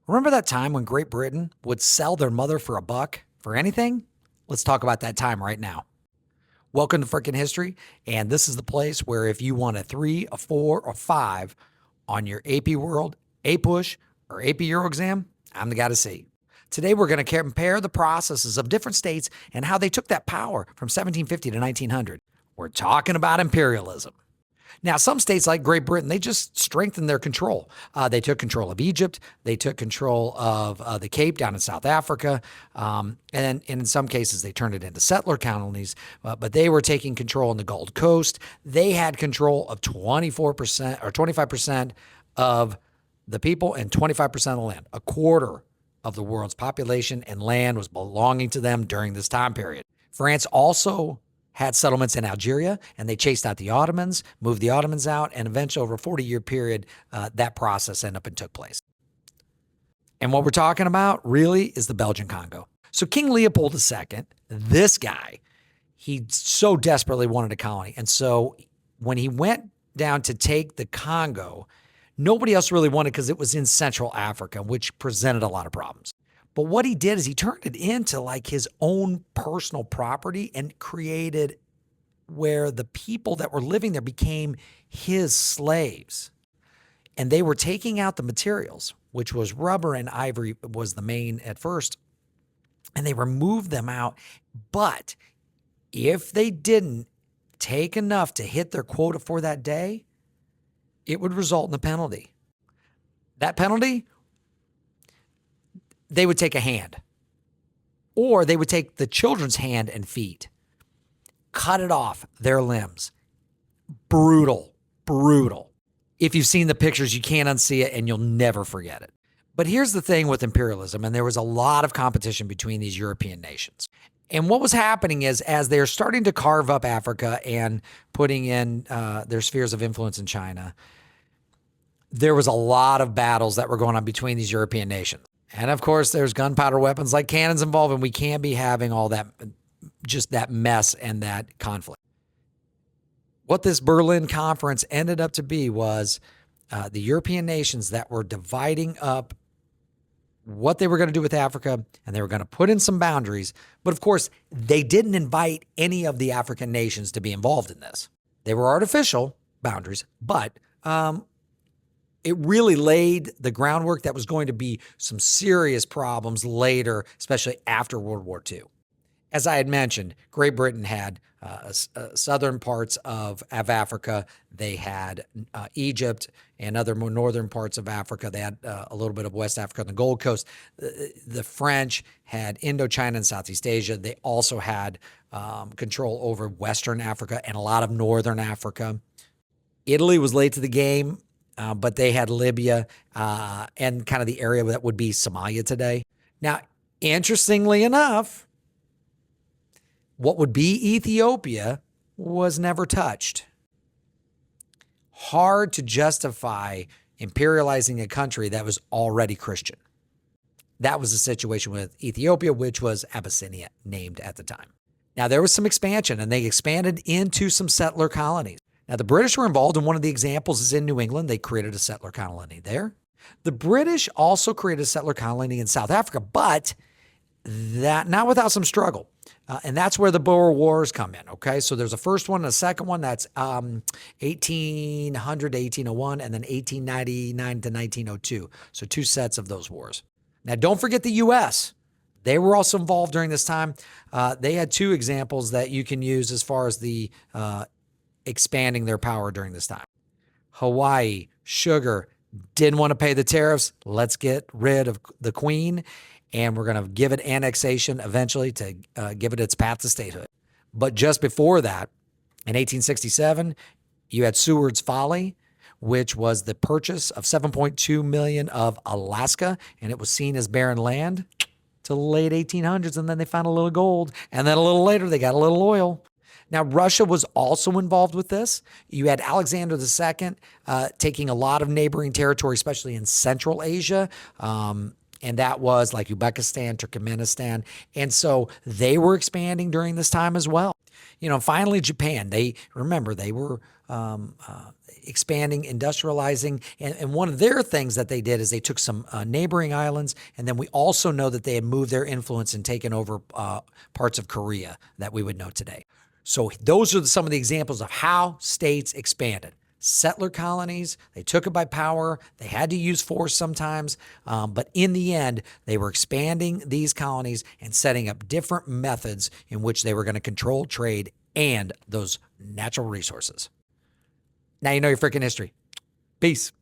Remember that time when Great Britain would sell their mother for a buck for anything? Let's talk about that time right now. Welcome to Frickin' History, and this is the place where if you want a 3, a 4, or 5 on your AP World, APUSH, or AP Euro exam, I'm the guy to see. Today we're going to compare the processes of different states and how they took that power from 1750 to 1900. We're talking about imperialism. Now, some states like Great Britain, they just strengthened their control. They took control of Egypt. They took control of the Cape down in South Africa. And in some cases, they turned it into settler colonies. But they were taking control on the Gold Coast. They had control of 24% or 25% of the people and 25% of the land. A quarter of the world's population and land was belonging to them during this time period. France also had settlements in Algeria, and they chased out the Ottomans, moved the Ottomans out, and eventually over a 40-year period, that process ended up and took place. And what we're talking about really is the Belgian Congo. So King Leopold II, this guy, he so desperately wanted a colony. And so when he went down to take the Congo, nobody else really wanted because it was in Central Africa, which presented a lot of problems. But what he did is he turned it into like his own personal property and created where the people that were living there became his slaves. And they were taking out the materials, which was rubber and ivory was the main at first, and they removed them out. But if they didn't take enough to hit their quota for that day, it would result in a penalty. That penalty, they would take a hand, or they would take the children's hand and feet, cut it off their limbs. Brutal, brutal. If you've seen the pictures, you can't unsee it and you'll never forget it. But here's the thing with imperialism, and there was a lot of competition between these European nations. And what was happening is as they're starting to carve up Africa and putting in their spheres of influence in China, there was a lot of battles that were going on between these European nations. And of course, there's gunpowder weapons like cannons involved, and we can't be having all that, just that mess and that conflict. What this Berlin Conference ended up to be was the European nations that were dividing up what they were going to do with Africa, and they were going to put in some boundaries. But of course, they didn't invite any of the African nations to be involved in this. They were artificial boundaries, but it really laid the groundwork that was going to be some serious problems later, especially after World War II. As I had mentioned, Great Britain had southern parts of Africa. They had Egypt and other more northern parts of Africa. They had a little bit of West Africa on the Gold Coast. The French had Indochina and Southeast Asia. They also had control over Western Africa and a lot of Northern Africa. Italy was late to the game. But they had Libya and kind of the area that would be Somalia today. Now, interestingly enough, what would be Ethiopia was never touched. Hard to justify imperializing a country that was already Christian. That was the situation with Ethiopia, which was Abyssinia, named at the time. Now, there was some expansion, and they expanded into some settler colonies. Now, the British were involved, and one of the examples is in New England. They created a settler colony there. The British also created a settler colony in South Africa, but that not without some struggle. And that's where the Boer Wars come in, okay? So there's a first one and a second one. That's 1800 to 1801, and then 1899 to 1902. So 2 sets of those wars. Now, don't forget the U.S. They were also involved during this time. They had 2 examples that you can use as far as the expanding their power during this time. Hawaii, sugar, didn't want to pay the tariffs. Let's get rid of the queen, and we're going to give it annexation eventually to give it its path to statehood. But just before that, in 1867, you had Seward's Folly, which was the purchase of 7.2 million of Alaska, and it was seen as barren land till the late 1800s, and then they found a little gold, and then a little later they got a little oil. Now, Russia was also involved with this. You had Alexander II taking a lot of neighboring territory, especially in Central Asia, and that was like Uzbekistan, Turkmenistan. And so they were expanding during this time as well. Finally, Japan, they were expanding, industrializing. And one of their things that they did is they took some neighboring islands. And then we also know that they had moved their influence and taken over parts of Korea that we would know today. So those are some of the examples of how states expanded. Settler colonies, they took it by power. They had to use force sometimes. But in the end, they were expanding these colonies and setting up different methods in which they were going to control trade and those natural resources. Now you know your freaking history. Peace.